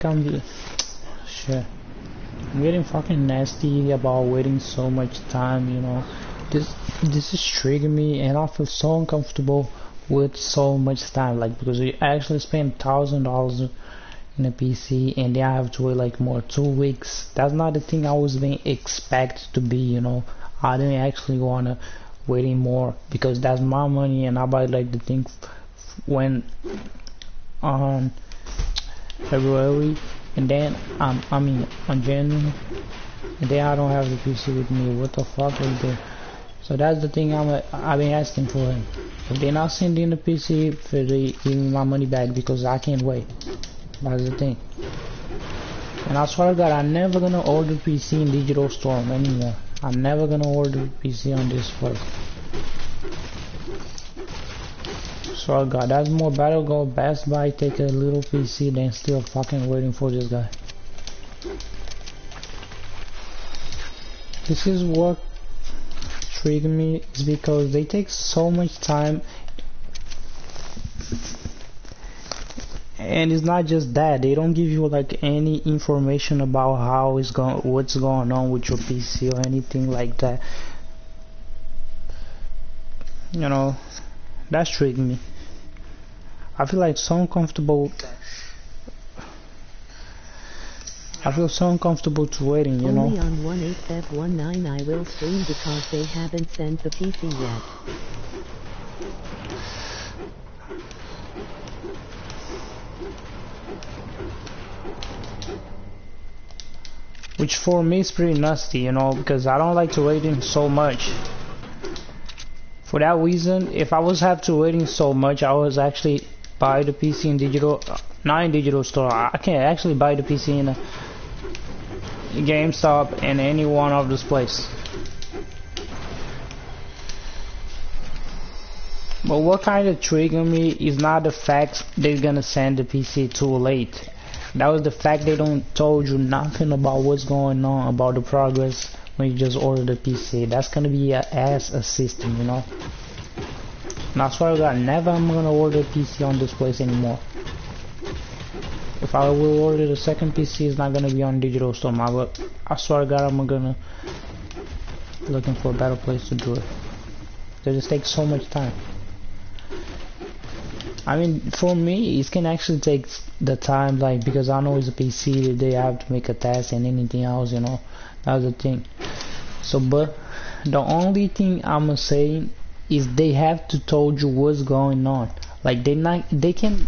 Can be shit. I'm getting fucking nasty about waiting so much time, you know. This is triggering me, and I feel so uncomfortable with so much time, like, because we actually spend $1,000 in a PC and then I have to wait like more 2 weeks. That's not the thing I was being expected to be, you know. I didn't actually wanna waiting more because that's my money, and I buy like the thing when on February, and then I mean on January, and then I don't have the PC with me. What the fuck is there? So that's the thing I've been asking for him. If they're not sending the PC, for they give me my money back because I can't wait. That's the thing. And I swear to God, I'm never gonna order PC in Digital Storm anymore. I'm never gonna order PC on this place. Swear to God, that's more better go Best Buy, take a little PC than still fucking waiting for this guy. This is what triggers me, is because they take so much time. And it's not just that, they don't give you like any information about how it's going, what's going on with your PC or anything like that. You know, that's triggering me. I feel like so uncomfortable. I feel so uncomfortable to waiting, you know. Only on 18Feb19 I will stream because they haven't sent the PC yet. Which for me is pretty nasty, you know, because I don't like to waiting so much. For that reason, if I was have to waiting so much, I was actually buy the PC in digital, not in digital store. I can actually buy the PC in a GameStop and any one of this place. But what kind of trigger me is not the fact they're gonna send the PC too late. That was the fact they don't told you nothing about what's going on, about the progress when you just order the PC. That's gonna be a ass system, you know. And I swear to God, never I'm gonna order a PC on this place anymore. If I will order the second PC, it's not gonna be on digital store. But I swear to God, I'm gonna looking for a better place to do it. They just take so much time. I mean, for me, it can actually take the time, like, because I know it's a PC, they have to make a test and anything else, you know. That's the thing. So, but the only thing I'm saying is they have to told you what's going on. Like, they can.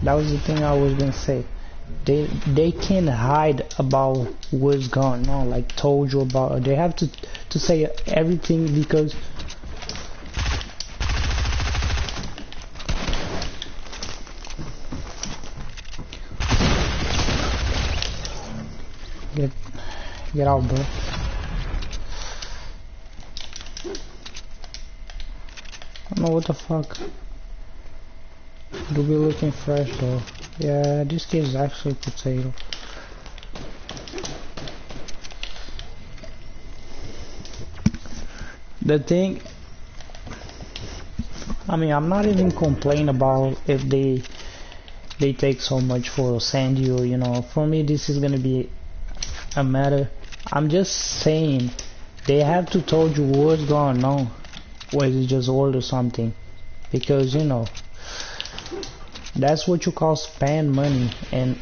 That was the thing I was gonna say. They can't hide about what's going on. Like told you about. They have to say everything because get out, bro. I don't know what the fuck. It'll be looking fresh though. Yeah, this kid is actually potato. The thing, I mean, I'm not even complaining about if they take so much for send you, you know. For me, this is gonna be a matter. I'm just saying they have to told you what's going on when you just order something, because you know. That's what you call spend money. And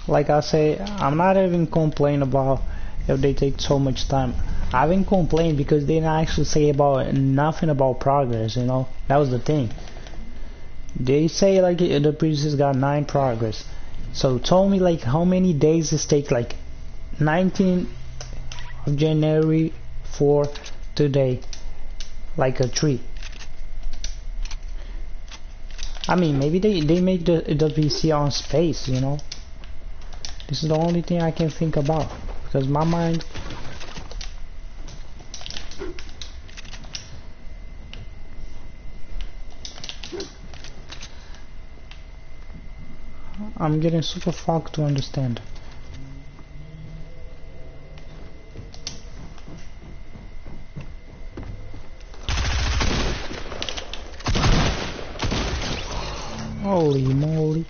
Like I say, I'm not even complaining about if they take so much time. I haven't complained because they didn't actually say about nothing about progress, you know. That was the thing. They say like the princess got 9 progress. So tell me like how many days it take, like 19 of January for today, like a tree. I mean, maybe they make the PC on space, you know. This is the only thing I can think about because my mind. I'm getting super fucked to understand. Holy moly.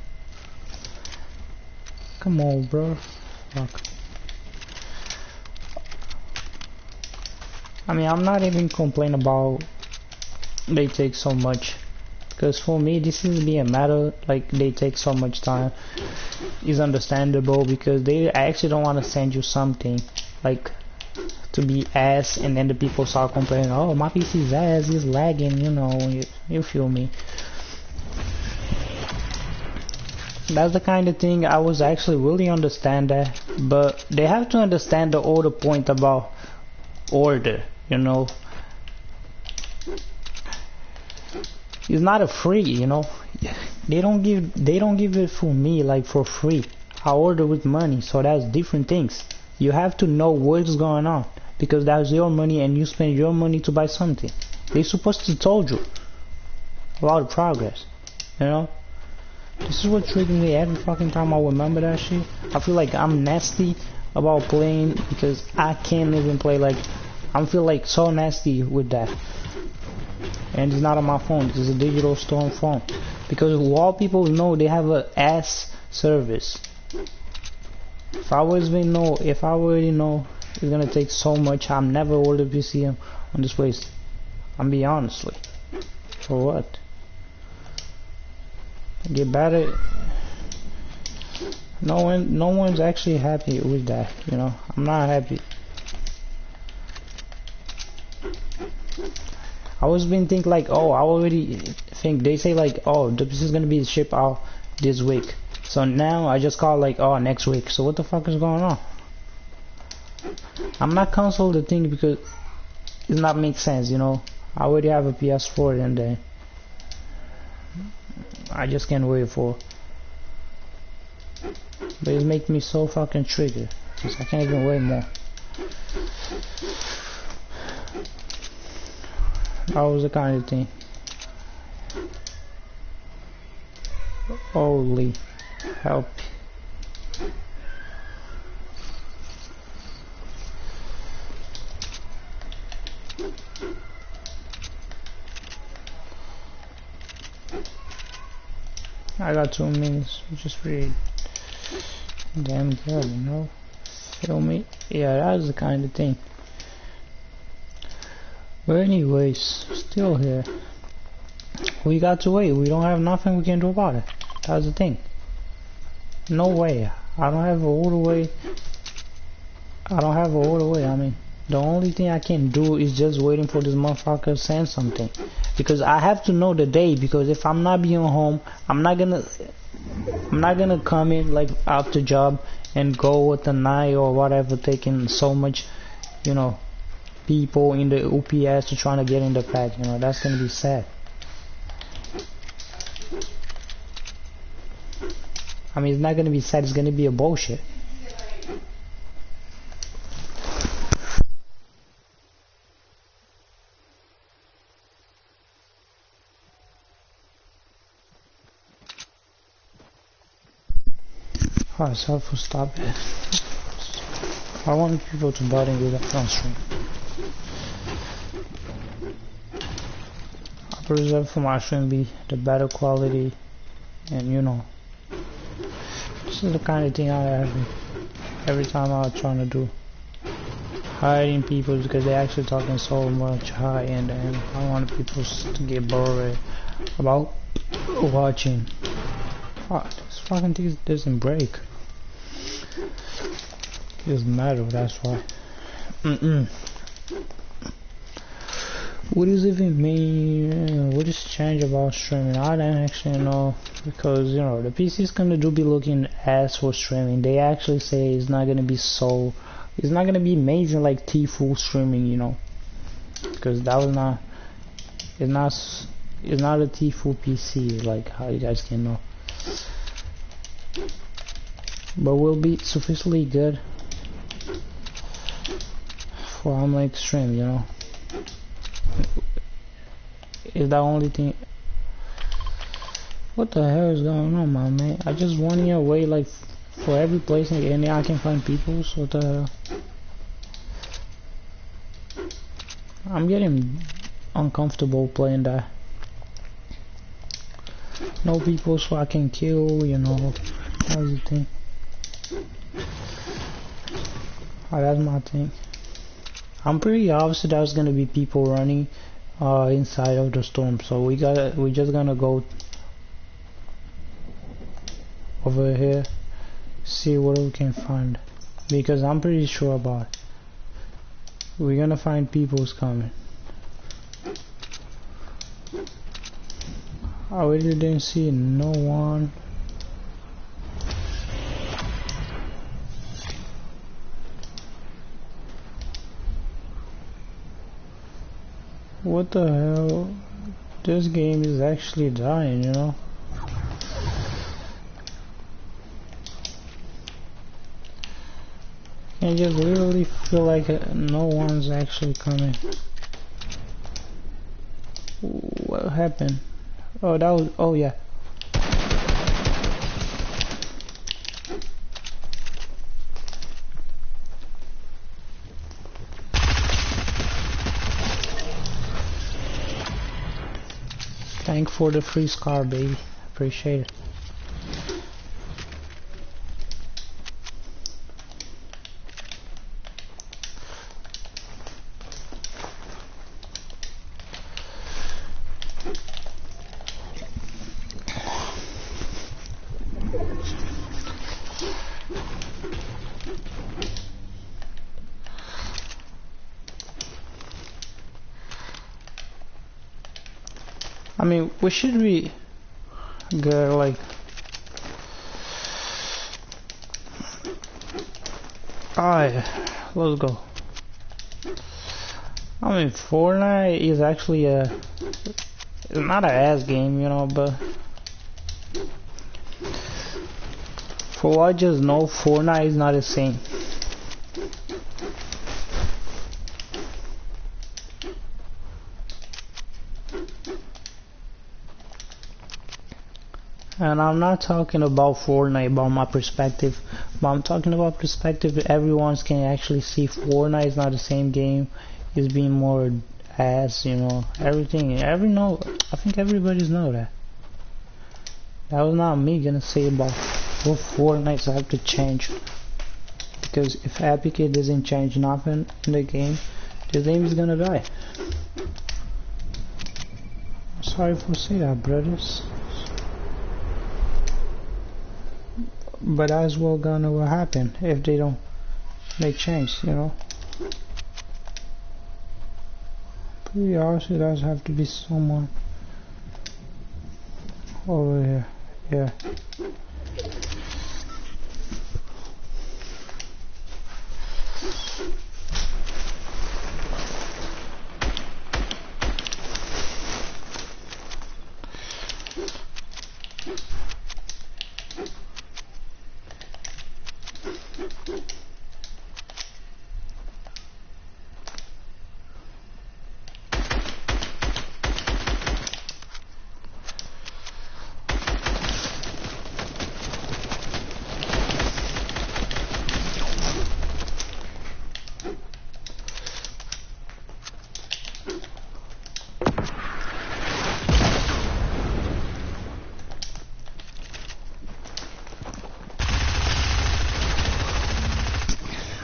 Come on, bro. Fuck. I mean, I'm not even complaining about they take so much. Because for me, this is being a matter, like they take so much time, is understandable because they actually don't want to send you something like to be ass, and then the people start complaining, oh, my PC's ass is lagging, you know, you feel me. That's the kind of thing I was actually really understand that, but they have to understand the older point about order, you know. It's not a free, you know. They don't give it for me like for free. I order with money, so that's different things. You have to know what's going on because that's your money and you spend your money to buy something. They're supposed to told you about the progress, you know. This is what triggers me every fucking time I remember that shit. I feel like I'm nasty about playing because I can't even play, like I feel like so nasty with that. And it's not on my phone, it's a digital storm phone. Because all people know they have a ass service. If I already know it's gonna take so much, I'm never order PC on this place. I'm being honestly. For what? Get better. No one's actually happy with that, you know. I'm not happy. I was been think like, oh, I already think they say like, oh, this is gonna be shipped out this week. So now I just call like, oh, next week. So what the fuck is going on? I'm not cancel the thing because it not make sense, you know. I already have a PS4 and then I just can't wait for. But it makes me so fucking triggered because I can't even wait more. That was the kind of thing. Holy help. I got 2 minutes, which is pretty damn good, you know. Feel me? Yeah, that's the kind of thing. But anyways, still here. We got to wait. We don't have nothing we can do about it. That's the thing. No way. I don't have an order way. I mean, the only thing I can do is just waiting for this motherfucker to send something. Because I have to know the day, because if I'm not being home, I'm not gonna come in like after job and go with the night or whatever, taking so much, you know, people in the UPS to trying to get in the pack, you know. That's gonna be sad. I mean, it's not gonna be sad, it's gonna be a bullshit. Alright, so for stop it. I want people to bother with that on stream. I preserve for my stream be the better quality, and you know, this is the kind of thing I have every time I'm trying to do. Hiding people because they're actually talking so much high and I don't want people to get bored about watching. Fuck, this fucking thing doesn't break. It's metal, that's why. What does it even mean? What is change about streaming? I don't actually know, because you know the PC is gonna be looking ass for streaming. They actually say it's not gonna be it's not gonna be amazing like T-Full streaming, you know, because that was not, it's not a T-Full PC like how you guys can know, but will be sufficiently good for like stream, you know. Is the only thing. What the hell is going on, my man? I just 1 year away, like for every place and I can find people. So what the hell? I'm getting uncomfortable playing that. No people, so I can kill. You know, that's the thing. Oh, that's my thing. I'm pretty obvious there's gonna be people running inside of the storm, so we just gonna go over here, see what we can find, because I'm pretty sure about it. We're gonna find people's coming. I really didn't see no one. What the hell? This game is actually dying, you know? I just literally feel like no one's actually coming. What happened? Oh, that was, oh yeah. Thank for the free scar, baby. Appreciate it. I mean, we should be good, like, alright, let's go. I mean, Fortnite is actually it's not an ass game, you know, but for what I just know, Fortnite is not the same. And I'm not talking about Fortnite, about my perspective, but I'm talking about perspective that everyone can actually see. Fortnite is not the same game, it's being more ass, you know, everything, I think everybody's know that. That was not me gonna say about what Fortnite have to change, because if Epic doesn't change nothing in the game, the game is gonna die. Sorry for saying that, brothers. But that's what gonna will happen if they don't make change, you know. Pretty obviously does have to be someone over here. Yeah.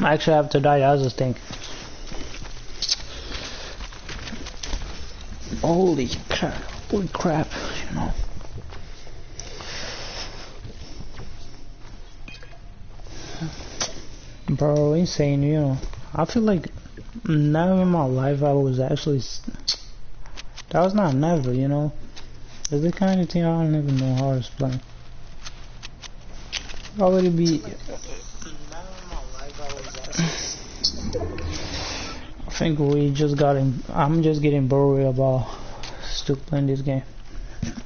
I actually have to die, that's the thing. Holy crap, you know. Bro, insane, you know. I feel like never in my life I was actually... That was not never, you know. It's the kind of thing I don't even know how to explain. Already be... I think we just got in... I'm just getting bored about still playing this game.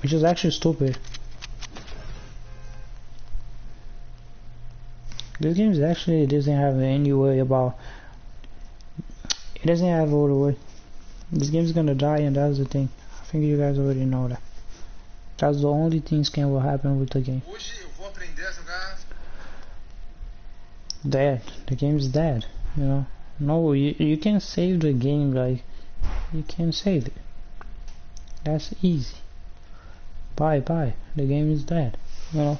Which is actually stupid. This game is actually doesn't have any way about... It doesn't have all the way. This game's gonna die, and that's the thing. I think you guys already know that. That's the only thing can will happen with the game. Dead. The game's dead, you know. No, you can save the game, like, you can save it. That's easy. Bye. The game is dead, you know.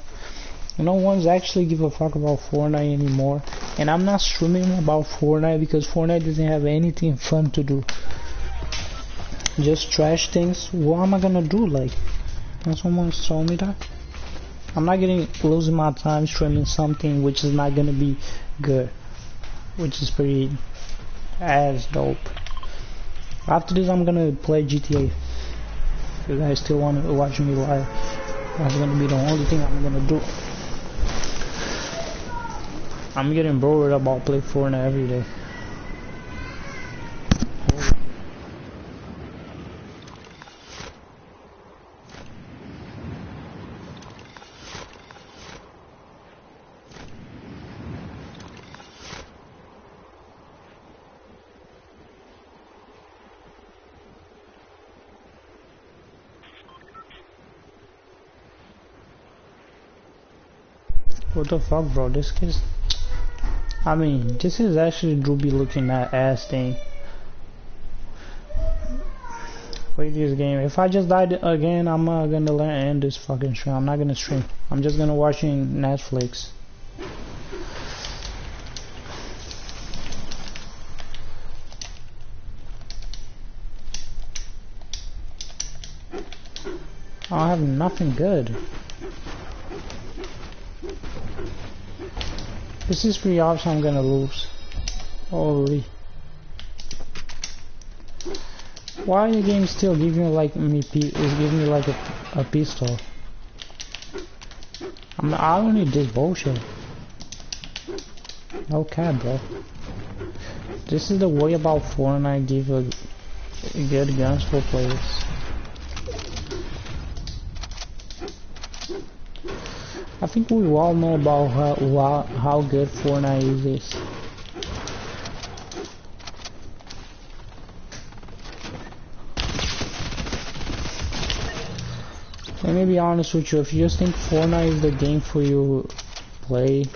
No one's actually give a fuck about Fortnite anymore. And I'm not streaming about Fortnite because Fortnite doesn't have anything fun to do. Just trash things. What am I gonna do? Like, can someone tell me that? I'm not losing my time streaming something which is not gonna be good, which is pretty ass dope. After this, I'm gonna play GTA. If you guys still want to watch me live, that's gonna be the only thing I'm gonna do. I'm getting bored about playing Fortnite every day. What the fuck, bro? This kid's... I mean, this is actually Droopy looking at ass thing. Play this game. If I just died again, I'm not gonna end this fucking stream. I'm not gonna stream. I'm just gonna watching Netflix. I have nothing good. This is pretty obvious I'm gonna lose. Holy. Why the game still giving like me is giving me like a pistol? I don't need this bullshit. No cap, bro. This is the way about Fortnite give a good guns for players. I think we all know about how good Fortnite is. Let me be honest with you, if you just think Fortnite is the game for you to play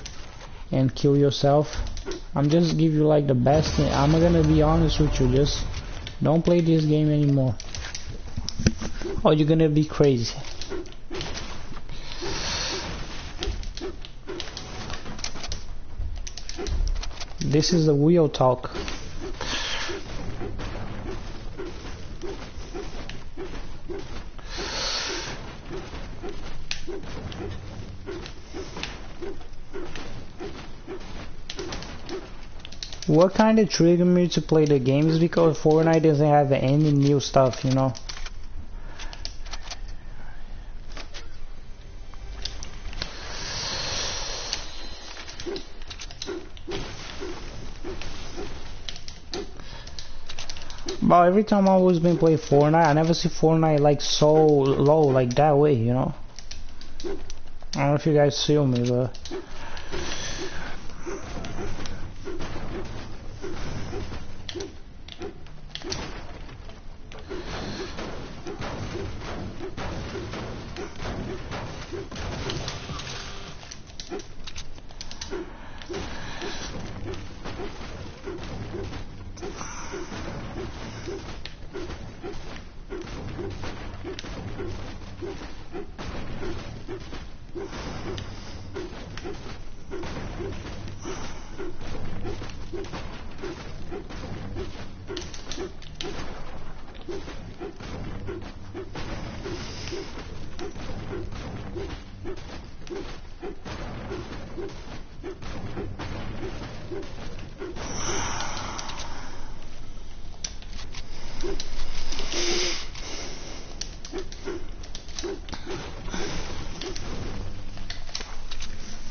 and kill yourself, I'm just give you like the best thing. I'm gonna be honest with you, just don't play this game anymore. Or you're gonna be crazy. This is the real talk. What kind of triggered me to play the game is because Fortnite doesn't have any new stuff, you know. But every time I always been playing Fortnite, I never see Fortnite like so low, like that way, you know. I don't know if you guys feel me, but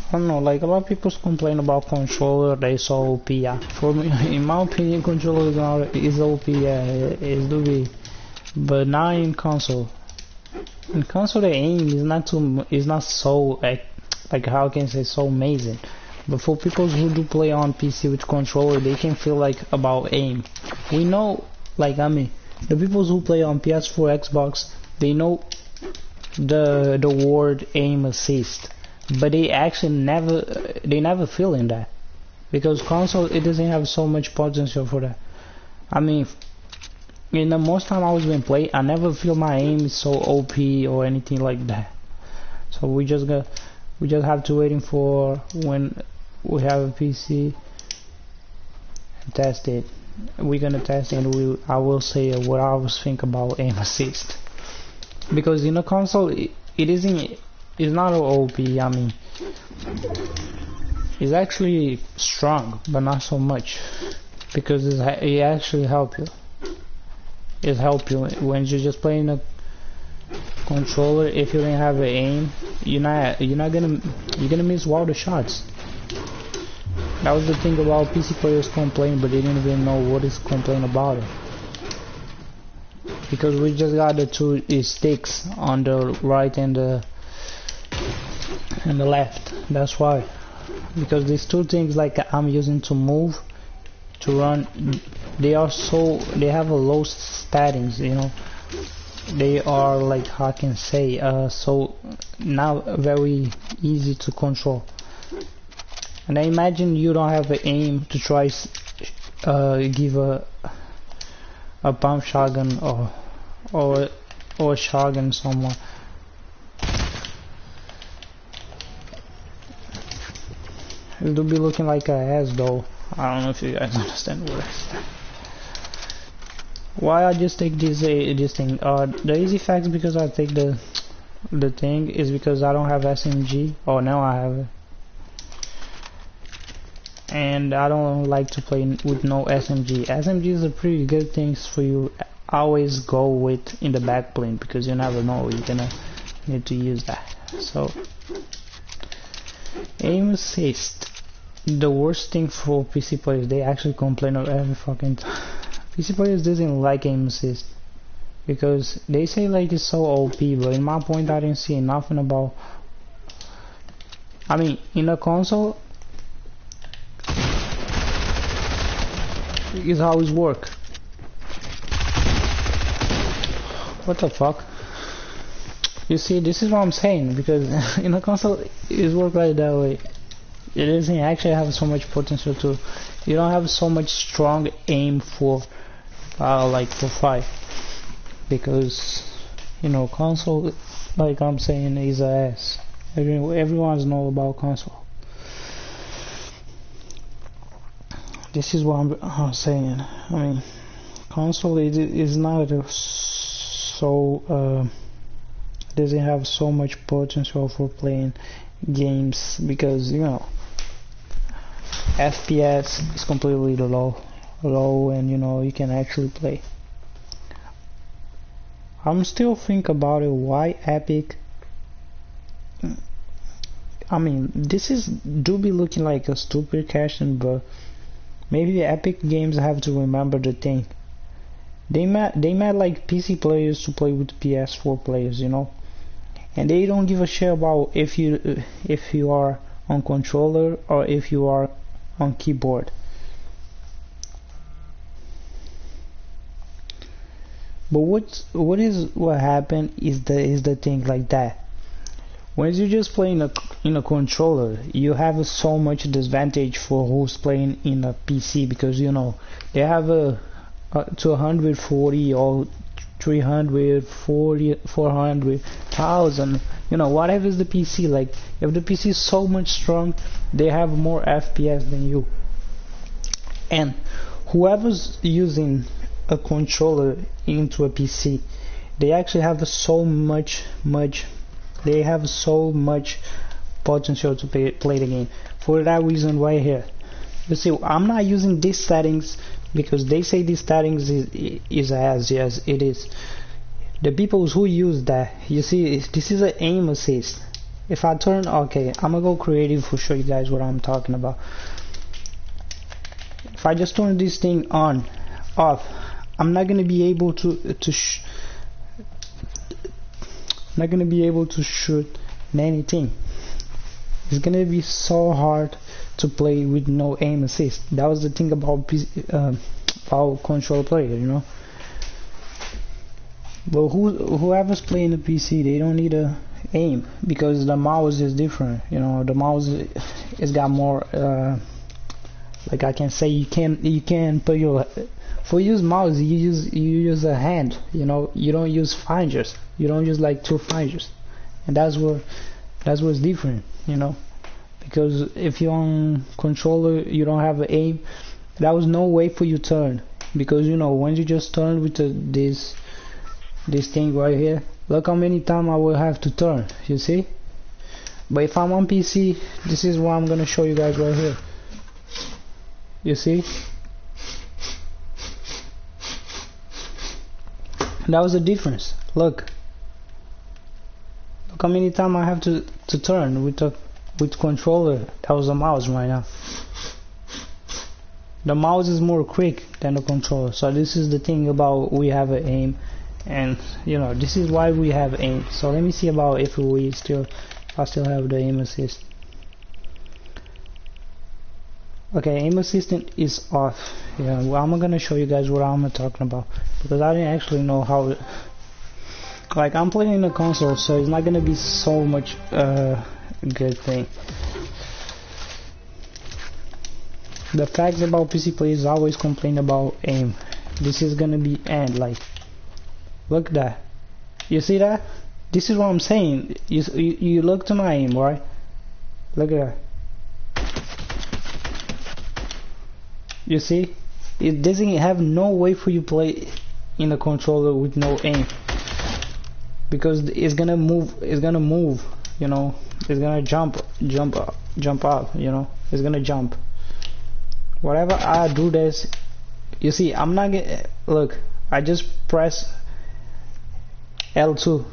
I don't know, like a lot of people complain about controller, they so OP. Yeah. For me, in my opinion, controller is OP, yeah, it do be. But not in console. In console, the aim is not so like how can I say, so amazing. But for people who do play on PC with controller, they can feel like about aim. We know, like I mean, the people who play on PS4, Xbox, they know the word aim assist, but they actually never feel in that, because console, it doesn't have so much potential for that. I mean, in the most time I was been play, I never feel my aim is so OP or anything like that. So we just have to waiting for when we have a PC and test it. We're gonna test it, and I will say what I was think about aim assist. Because in a console, it's not OP. I mean, it's actually strong, but not so much, because it actually help you. It help you when you're just playing a controller. If you don't have an aim, you're gonna miss all the shots. That was the thing about PC players complain, but they didn't even know what is complain about it. Because we just got the two sticks on the right and the left. That's why. Because these two things like I'm using to move, to run, they have a low settings, you know. They are like, how I can say, so not very easy to control. And I imagine you don't have an aim to try give a pump shotgun or a shotgun someone. It'll be looking like a ass though. I don't know if you guys understand what I said. Why I just take this thing? The easy facts, because I take the thing is because I don't have SMG. Oh, now I have it. And I don't like to play with no SMG. SMG is a pretty good thing for you. Always go with in the back plane, because you never know you're gonna need to use that. So aim assist, the worst thing for PC players. They actually complain of every fucking time. PC players doesn't like aim assist because they say like it's so OP, but in my point I didn't see nothing about. I mean, in a console, is how it work. What the fuck? You see, this is what I'm saying, because in a console it works like that way. It doesn't actually have so much potential to. You don't have so much strong aim for like for fight, because you know console, like I'm saying, is a ass. Everyone's know about console. This is what I'm saying. I mean, console is not so doesn't have so much potential for playing games, because you know FPS is completely low, and you know you can actually play. I'm still thinking about it, why Epic. I mean, this do be looking like a stupid question, but maybe Epic Games have to remember the thing. They made like PC players to play with PS4 players, you know, and they don't give a shit about if you are on controller or if you are on keyboard. But what happened is the thing like that. When you just play in a controller, you have so much disadvantage for who's playing in a PC, because you know they have a 240 or 340, 400,000, you know, whatever is the PC. Like if the PC is so much strong, they have more FPS than you. And whoever's using a controller into a PC, they actually have so much potential to play the game. For that reason right here, you see, I'm not using these settings because they say these settings is as, yes it is. The people who use that, you see, this is an aim assist. if I turn, okay, I'm gonna go creative to show you guys what I'm talking about. If I just turn this thing on, off, I'm not gonna be able not gonna be able to shoot anything. It's gonna be so hard to play with no aim assist. That was the thing about about control player, you know. But whoever's playing the PC, they don't need a aim because the mouse is different. You know, the mouse it's got more. Like I can say, you can put your for use mouse. You use a hand. You know, you don't use fingers. You don't use like two fingers, and that's what's different. You know, because if you're on controller, you don't have an aim. There was no way for you to turn because you know when you just turn with this thing right here, look how many times I will have to turn, you see. But if I'm on PC, this is what I'm gonna show you guys right here, you see. That was the difference. Look how many times I have to turn with controller. That was a mouse right now. The mouse is more quick than the controller. So this is the thing about we have an aim. And you know, this is why we have aim. So let me see about if I still have the aim assist. Okay, aim assistant is off. Yeah, well, I'm gonna show you guys what I'm talking about because I didn't actually know how like I'm playing the console, so it's not gonna be so much good thing. The facts about PC players always complain about aim. This is gonna be end like. Look at that. You see that? This is what I'm saying. You look to my aim, right? Look at that. You see? It doesn't have no way for you to play in the controller with no aim. Because it's gonna move, you know. It's gonna jump up, you know. It's gonna jump. Whatever I do this, you see, I'm not gonna, look, I just press L2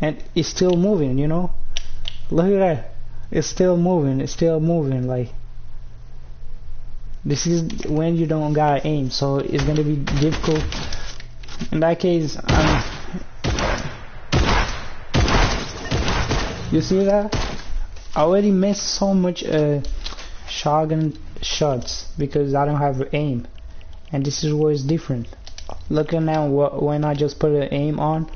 and it's still moving, you know. Look at that, it's still moving, like this is when you don't got aim, so it's gonna be difficult in that case. You see that I already missed so much shotgun shots because I don't have aim, and this is where it's different. Look at now when I just put an aim on,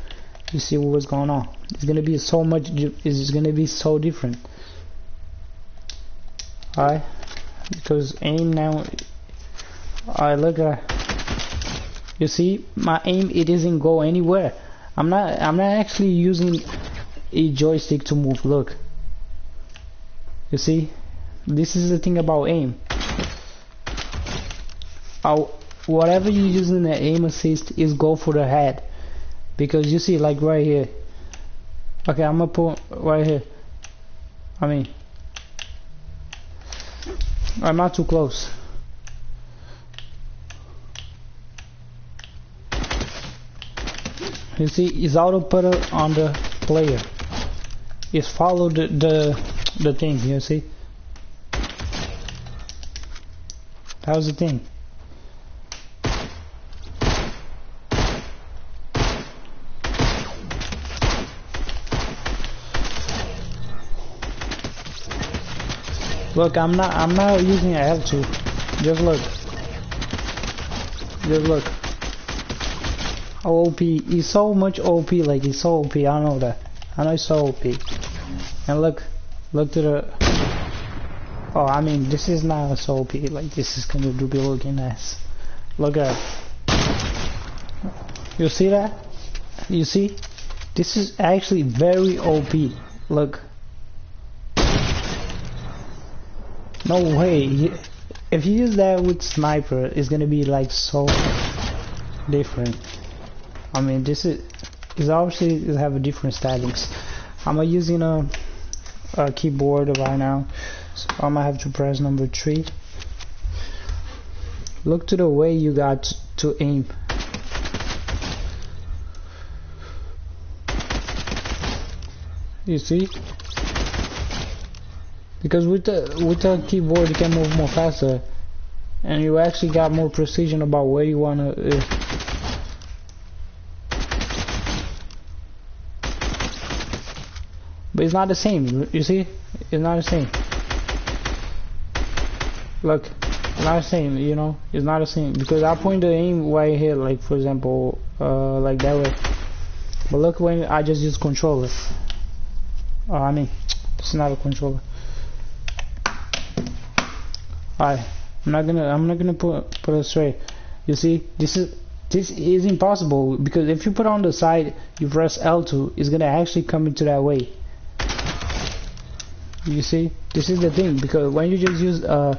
you see what's going on. It's gonna be so much. It's gonna be so different. Alright, because aim now. Alright, look at. You see my aim. It doesn't go anywhere. I'm not actually using a joystick to move. Look. You see, this is the thing about aim. Whatever you use in the aim assist is go for the head, because you see, like right here. Okay, I'm gonna put right here. I mean, I'm not too close. You see, it's auto put it on the player. It's follow the thing. You see, that was the thing. Look, I'm not using L2. Just look. Just look. How OP. He's so much OP. Like he's so OP. I know that. I know he's so OP. And look to the. Oh, I mean, this is not so OP. Like this is gonna be looking nice. Look at it. You see that? You see? This is actually very OP. Look. No way. If you use that with sniper, it's gonna be like so different. I mean, this is obviously have a different settings. I'm using a keyboard right now, so I'm gonna have to press number 3. Look to the way you got to aim. You see? Because with the keyboard you can move more faster, and you actually got more precision about where you wanna. But it's not the same. You see, it's not the same. Look, it's not the same. You know, it's not the same because I point the aim right here, like for example, like that way. But look when I just use controller. I mean, it's not a controller. Alright, I'm not gonna put it straight. You see, this is impossible because if you put on the side, you press L2, it's gonna actually come into that way. You see, this is the thing because when you just use alright,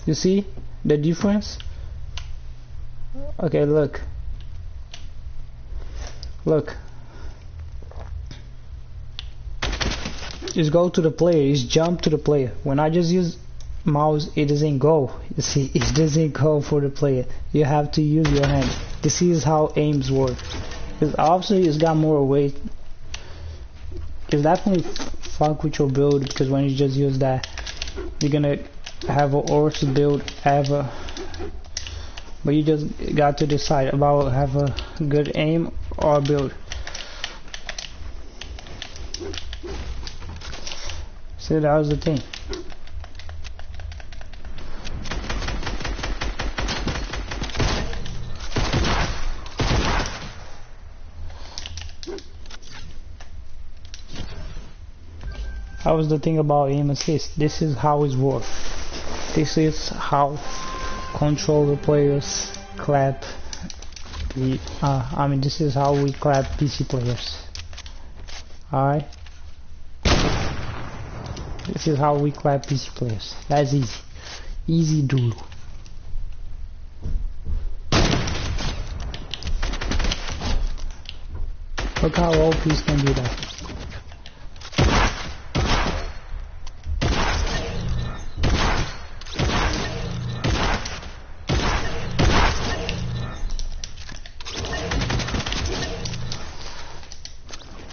you see the difference? Okay, look. Just go to the player, just jump to the player. When I just use mouse, it doesn't go. You see, it doesn't go for the player. You have to use your hand. This is how aims work. Because obviously it's got more weight. It's definitely fuck with your build because when you just use that, you're gonna have a worse build ever. But you just got to decide about have a good aim or build. See, that was the thing. That was the thing about aim assist. This is how it works. This is how controller players clap. I mean, this is how we clap PC players. Alright. This is how we clap PC players. That's easy. Easy doodle. Look how all OPs can do that.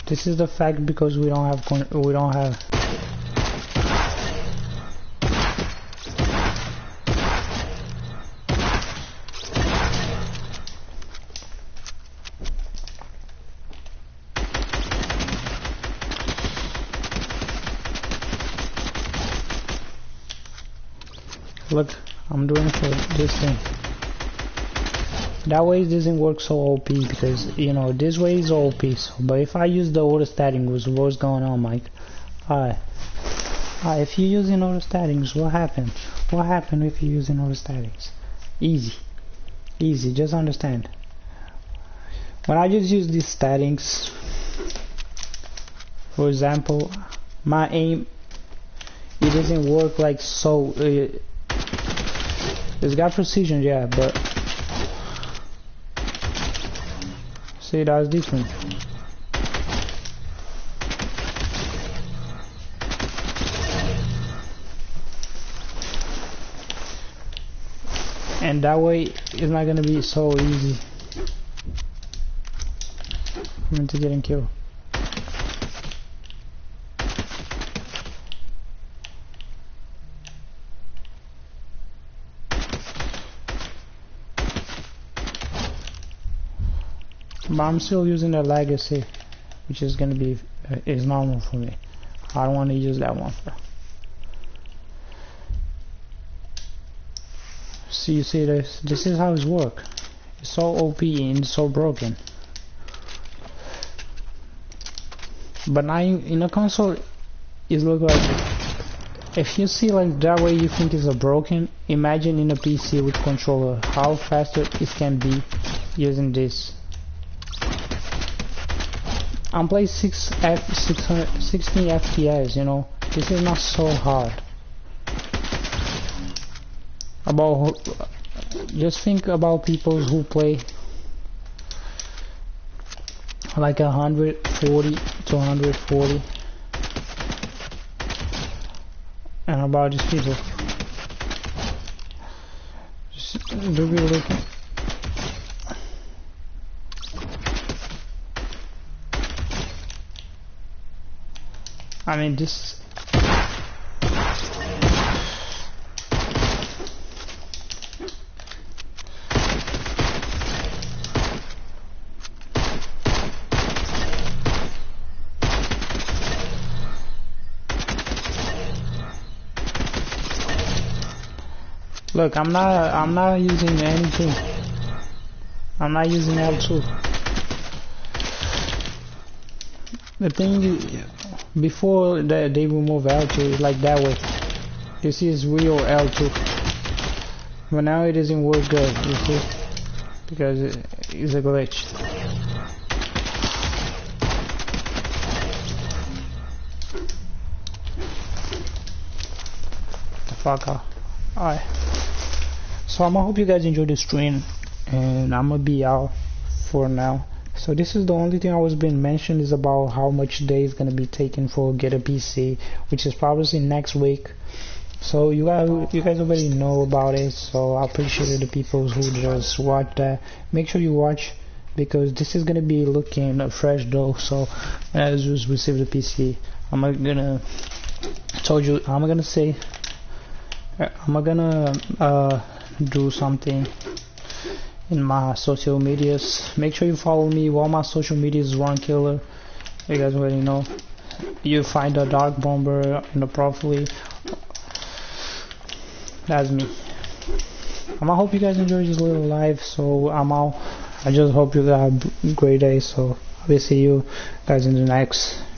This is the fact because we don't have Look, I'm doing for this thing. That way it doesn't work so OP because, you know, this way is OP. So, but if I use the auto statting, what's going on, Mike? Alright, if you're using auto stattings, what happened? What happened if you're using auto stattings? Easy, just understand. When I just use these stattings, for example, my aim, it doesn't work like so. It's got precision, yeah, but see, that's different. And that way, it's not gonna be so easy for me to getting killed. But I'm still using the legacy, which is gonna be is normal for me. I don't want to use that one. See, you see this? This is how it works. It's so OP and so broken. But now in a console, it looks like, if you see like that way you think it's a broken, imagine in a PC with controller how faster it can be using this. I'm playing 16 FPS, you know, this is not so hard. Just think about people who play like 140 to 140 and about these people. Just do be looking. I mean, this. Look, I'm not using anything. I'm not using L2. The thing is, before that they remove L2 like that way. You see, it's real L2. But now it doesn't work good. You see, because it's a glitch. The fuck out. Alright. So I hope you guys enjoyed the stream, and I'm gonna be out for now. So this is the only thing I was being mentioned is about how much day is gonna be taken for get a PC, which is probably next week. So you guys already know about it. So I appreciate the people who just watched that. Make sure you watch because this is gonna be looking fresh though. So I just received the PC. I'm gonna do something in my social medias. Make sure you follow me. All my social medias is One Killer. You guys already know. You find the Dark Bomber in the profile. That's me. I hope you guys enjoyed this little live. So I'm out. I just hope you guys have a great day. So I will see you guys in the next